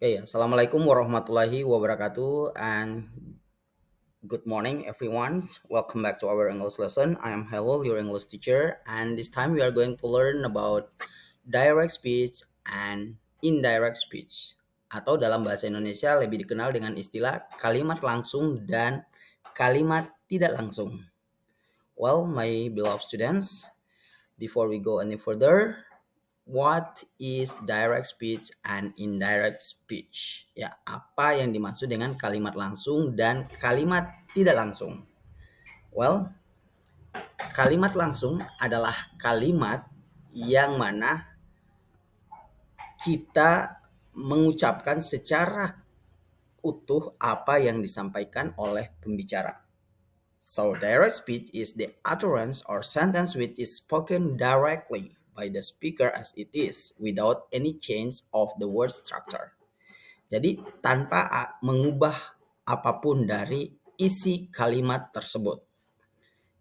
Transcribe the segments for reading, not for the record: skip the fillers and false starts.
Okay, Assalamualaikum warahmatullahi wabarakatuh and good morning everyone. Welcome back to our English lesson. I am Hello, your English teacher, and this time we are going to learn about direct speech and indirect speech atau dalam bahasa Indonesia lebih dikenal dengan istilah kalimat langsung dan kalimat tidak langsung. Well, my beloved students, before we go any further, what is direct speech and indirect speech? Ya, apa yang dimaksud dengan kalimat langsung dan kalimat tidak langsung? Well, kalimat langsung adalah kalimat yang mana kita mengucapkan secara utuh apa yang disampaikan oleh pembicara. So, direct speech is the utterance or sentence which is spoken directly by the speaker as it is without any change of the word structure. Jadi tanpa mengubah apapun dari isi kalimat tersebut.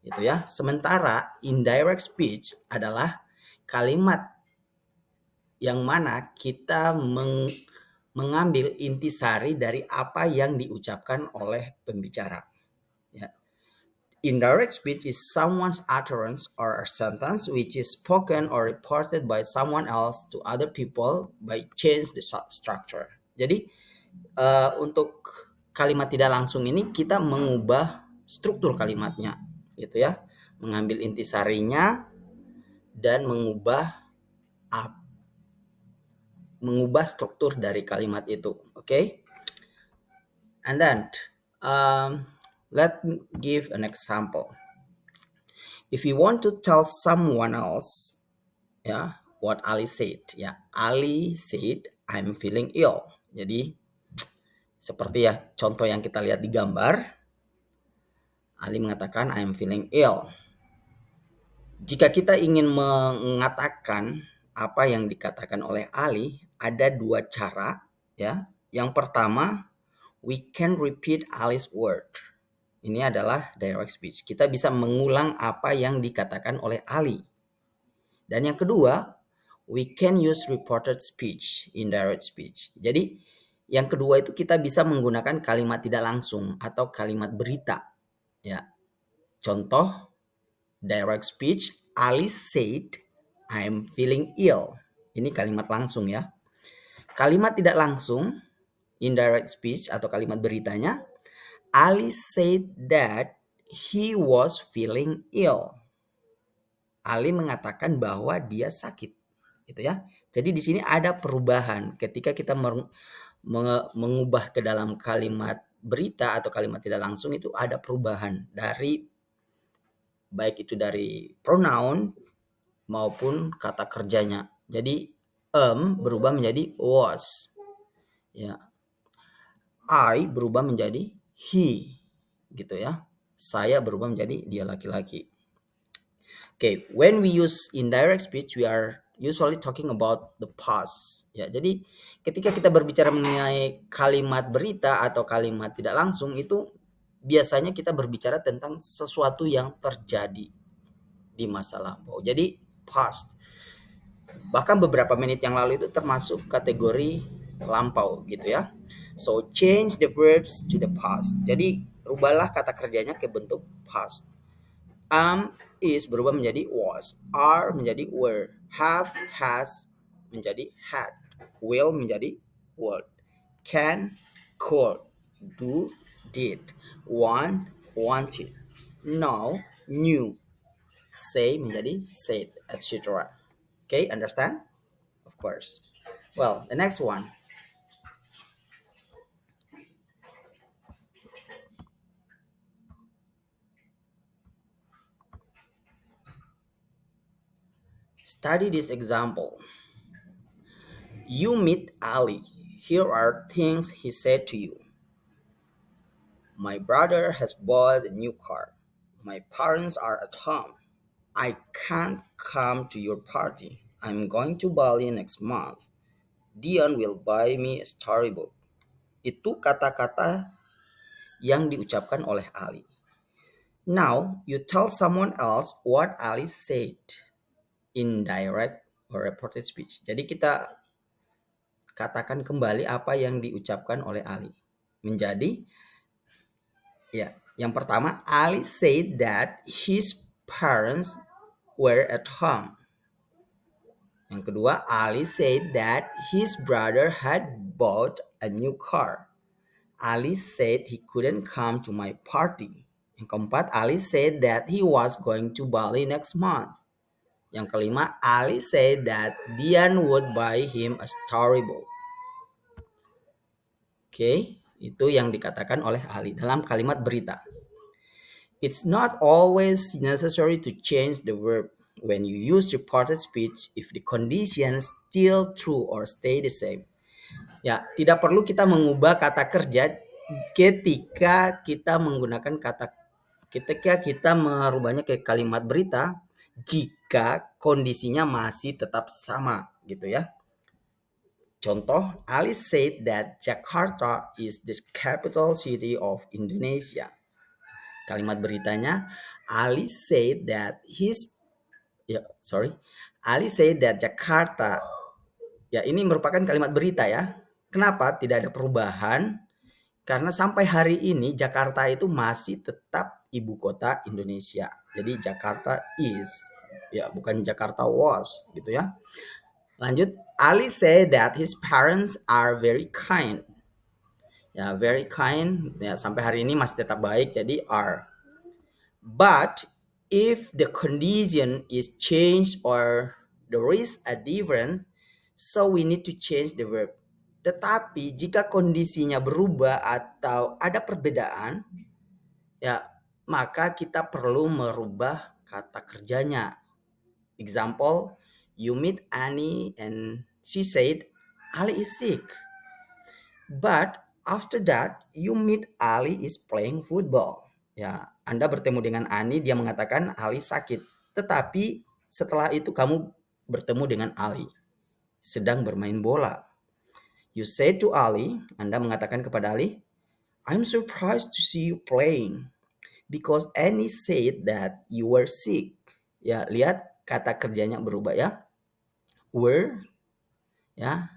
Itu ya. Sementara indirect speech adalah kalimat yang mana kita mengambil intisari dari apa yang diucapkan oleh pembicara. Ya. Indirect speech is someone's utterance or a sentence which is spoken or reported by someone else to other people by change the structure. Jadi untuk kalimat tidak langsung ini kita mengubah struktur kalimatnya, gitu ya, mengambil intisarinya dan mengubah struktur dari kalimat itu, okay? And then let me give an example. If you want to tell someone else, ya, what Ali said, ya, Ali said, I'm feeling ill. Jadi seperti ya contoh yang kita lihat di gambar, Ali mengatakan I'm feeling ill. Jika kita ingin mengatakan apa yang dikatakan oleh Ali, ada dua cara, ya. Yang pertama, we can repeat Ali's word. Ini adalah direct speech. Kita bisa mengulang apa yang dikatakan oleh Ali. Dan yang kedua, we can use reported speech, indirect speech. Jadi yang kedua itu kita bisa menggunakan kalimat tidak langsung atau kalimat berita. Ya. Contoh direct speech, Ali said, I'm feeling ill. Ini kalimat langsung ya. Kalimat tidak langsung, indirect speech atau kalimat beritanya, Ali said that he was feeling ill. Ali mengatakan bahwa dia sakit, gitu ya. Jadi di sini ada perubahan ketika kita mengubah ke dalam kalimat berita atau kalimat tidak langsung, itu ada perubahan dari baik itu dari pronoun maupun kata kerjanya. Jadi berubah menjadi was. Ya. I berubah menjadi he. Gitu ya. Saya berubah menjadi dia laki-laki. Okay, when we use indirect speech, we are usually talking about the past. Ya, jadi ketika kita berbicara mengenai kalimat berita atau kalimat tidak langsung itu biasanya kita berbicara tentang sesuatu yang terjadi di masa lampau. Jadi past. Bahkan beberapa menit yang lalu itu termasuk kategori lampau gitu ya. So change the verbs to the past. Jadi rubahlah kata kerjanya ke bentuk past. Is berubah menjadi was, are menjadi were, have, has menjadi had, will menjadi would, can, could, do, did, want, wanted, know, knew, say menjadi said, etc. Okay, understand? Of course. Well, the next one. Study this example. You meet Ali. Here are things he said to you. My brother has bought a new car. My parents are at home. I can't come to your party. I'm going to Bali next month. Dion will buy me a storybook. Itu kata-kata yang diucapkan oleh Ali. Now, you tell someone else what Ali said in direct or reported speech. Jadi kita katakan kembali apa yang diucapkan oleh Ali. Menjadi, ya, yang pertama, Ali said that his parents were at home. Yang kedua, Ali said that his brother had bought a new car. Ali said he couldn't come to my party. Yang keempat, Ali said that he was going to Bali next month. Yang kelima, Ali said that Dian would buy him a storybook. Oke, itu yang dikatakan oleh Ali dalam kalimat berita. It's not always necessary to change the verb when you use reported speech if the conditions still true or stay the same. Ya, tidak perlu kita mengubah kata kerja ketika kita menggunakan ketika kita merubahnya ke kalimat berita jika kondisinya masih tetap sama gitu ya. Contoh, Ali said that Jakarta is the capital city of Indonesia. Kalimat beritanya, Ali said that Ali said that Jakarta. Ya, ini merupakan kalimat berita ya. Kenapa tidak ada perubahan? Karena sampai hari ini Jakarta itu masih tetap ibu kota Indonesia. Jadi Jakarta is, ya bukan Jakarta was gitu ya. Lanjut, Ali said that his parents are very kind. Ya, very kind. Ya, sampai hari ini masih tetap baik, jadi are. But if the condition is changed or the risk are different, so we need to change the verb. Tetapi jika kondisinya berubah atau ada perbedaan, ya maka kita perlu merubah kata kerjanya. Example, you meet Annie and she said, Ali is sick. But after that, you meet Ali is playing football. Ya, Anda bertemu dengan Ani, dia mengatakan Ali sakit. Tetapi setelah itu kamu bertemu dengan Ali sedang bermain bola. You say to Ali, Anda mengatakan kepada Ali, I'm surprised to see you playing because Annie said that you were sick. Ya, lihat kata kerjanya berubah ya. Were, ya.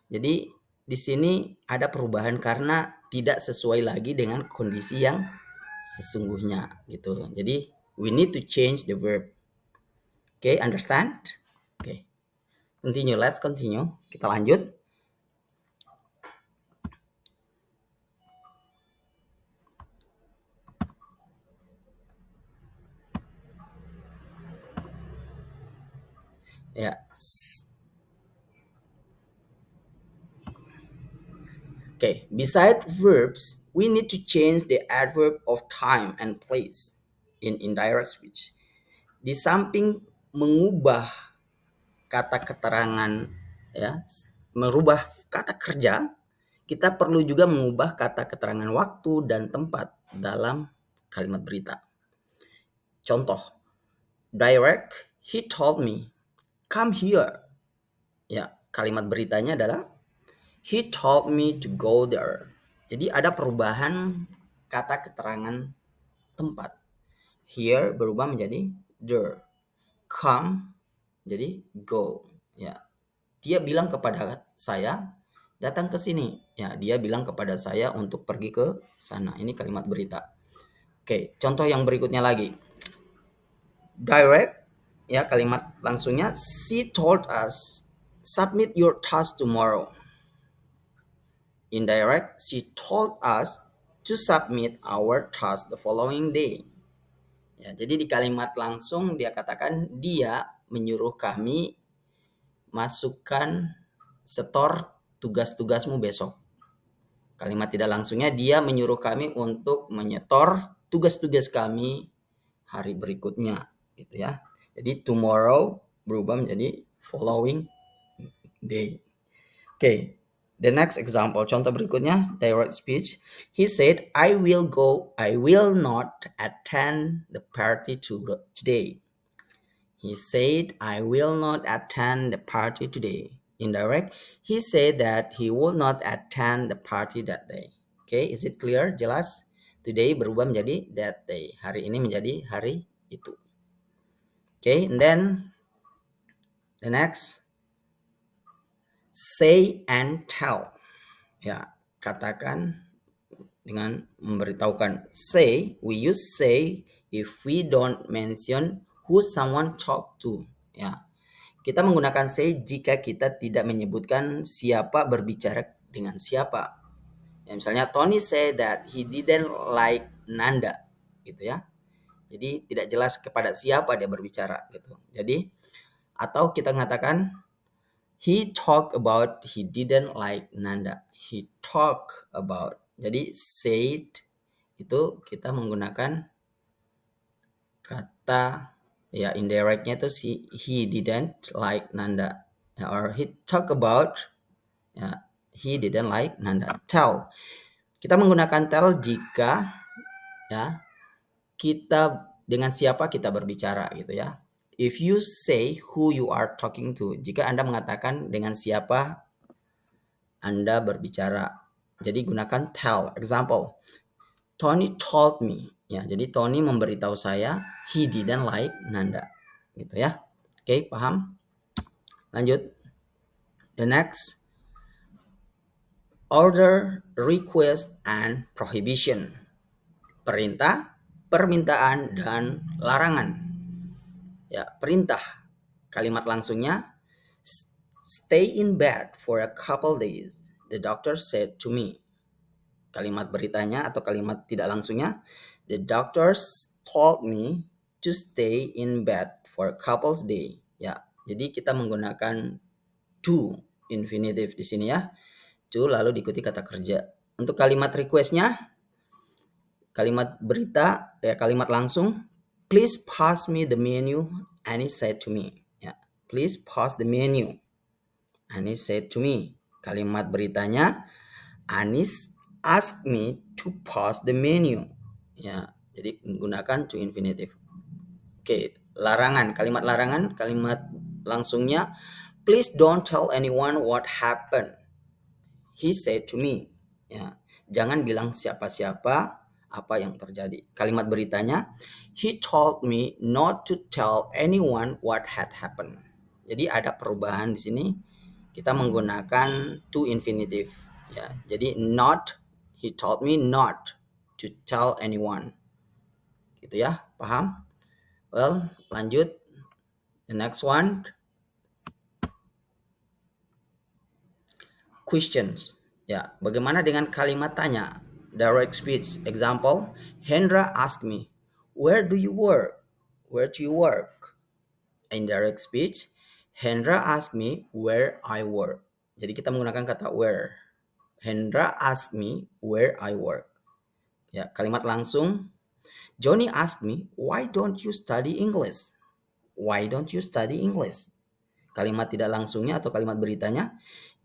Jadi di sini ada perubahan karena tidak sesuai lagi dengan kondisi yang sesungguhnya gitu. Jadi we need to change the verb. Okay, understand? Okay. Continue, let's continue. Kita lanjut. Ya. Okay, beside verbs, we need to change the adverb of time and place in indirect speech. Di samping mengubah kata keterangan, ya, merubah kata kerja, kita perlu juga mengubah kata keterangan waktu dan tempat dalam kalimat berita. Contoh, direct, he told me, come here. Ya, kalimat beritanya adalah he told me to go there. Jadi ada perubahan kata keterangan tempat. Here berubah menjadi there. Come jadi go. Ya. Dia bilang kepada saya datang ke sini. Ya, dia bilang kepada saya untuk pergi ke sana. Ini kalimat berita. Oke, contoh yang berikutnya lagi. Direct, ya kalimat langsungnya, she told us submit your task tomorrow. Indirect, she told us to submit our task the following day. Ya, jadi di kalimat langsung dia katakan dia menyuruh kami masukkan setor tugas-tugasmu besok. Kalimat tidak langsungnya dia menyuruh kami untuk menyetor tugas-tugas kami hari berikutnya gitu ya. Jadi tomorrow berubah menjadi following day. Okay. The next example, contoh berikutnya, direct speech. He said, I will not attend the party today. He said, I will not attend the party today. Indirect, he said that he will not attend the party that day. Okay, is it clear? Jelas? Today berubah menjadi that day. Hari ini menjadi hari itu. Okay, and then the next. Say and tell. Ya, katakan dengan memberitahukan. Say, we use say if we don't mention who someone talk to. Ya, kita menggunakan say jika kita tidak menyebutkan siapa berbicara dengan siapa. Ya, misalnya Tony said that he didn't like Nanda, gitu ya. Jadi tidak jelas kepada siapa dia berbicara, gitu. Jadi atau kita mengatakan he talked about he didn't like Nanda. He talked about. Jadi said itu kita menggunakan kata ya indirectnya itu si he didn't like Nanda, ya, or he talk about ya he didn't like Nanda. Tell, kita menggunakan tell jika ya kita dengan siapa kita berbicara gitu ya. If you say who you are talking to, jika Anda mengatakan dengan siapa Anda berbicara, jadi gunakan tell. Example, Tony told me. Ya, jadi Tony memberitahu saya he didn't like Nanda. Gitu ya. Oke, paham? Lanjut. The next, order, request, and prohibition. Perintah, permintaan, dan larangan. Ya, perintah. Kalimat langsungnya, stay in bed for a couple days. The doctor said to me. Kalimat beritanya atau kalimat tidak langsungnya, the doctors told me to stay in bed for a couple's day. Ya, jadi kita menggunakan to infinitive di sini ya. To lalu diikuti kata kerja. Untuk kalimat requestnya, kalimat berita ya kalimat langsung, please pass me the menu, Annie said to me. Ya, please pass the menu, Annie said to me. Kalimat beritanya, Anis ask me to pass the menu. Ya, jadi menggunakan to infinitive. Oke, larangan, kalimat langsungnya, please don't tell anyone what happened. He said to me. Ya, jangan bilang siapa-siapa apa yang terjadi. Kalimat beritanya, he told me not to tell anyone what had happened. Jadi ada perubahan di sini. Kita menggunakan to infinitive. Ya, jadi not, he told me not to tell anyone. Gitu ya, paham? Well, lanjut. The next one. Questions. Ya, bagaimana dengan kalimat tanya? Direct speech. Example, Hendra asked me, where do you work? Where do you work? Indirect speech, Hendra asked me where I work. Jadi kita menggunakan kata where. Hendra asked me where I work. Ya, kalimat langsung, Johnny asked me, why don't you study English? Why don't you study English? Kalimat tidak langsungnya atau kalimat beritanya,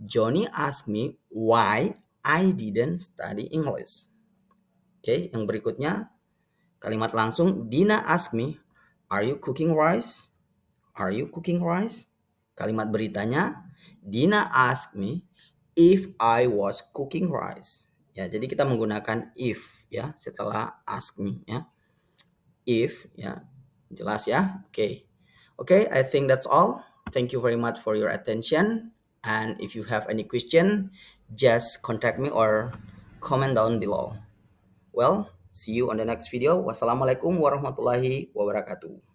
Johnny asked me why I didn't study English. Oke, yang berikutnya, kalimat langsung, Dina asked me, are you cooking rice? Are you cooking rice? Kalimat beritanya, Dina asked me if I was cooking rice. Ya, jadi kita menggunakan if ya setelah ask me ya. If ya. Jelas ya? Oke. Okay, I think that's all. Thank you very much for your attention. And if you have any question, just contact me or comment down below. Well, see you on the next video. Wassalamualaikum warahmatullahi wabarakatuh.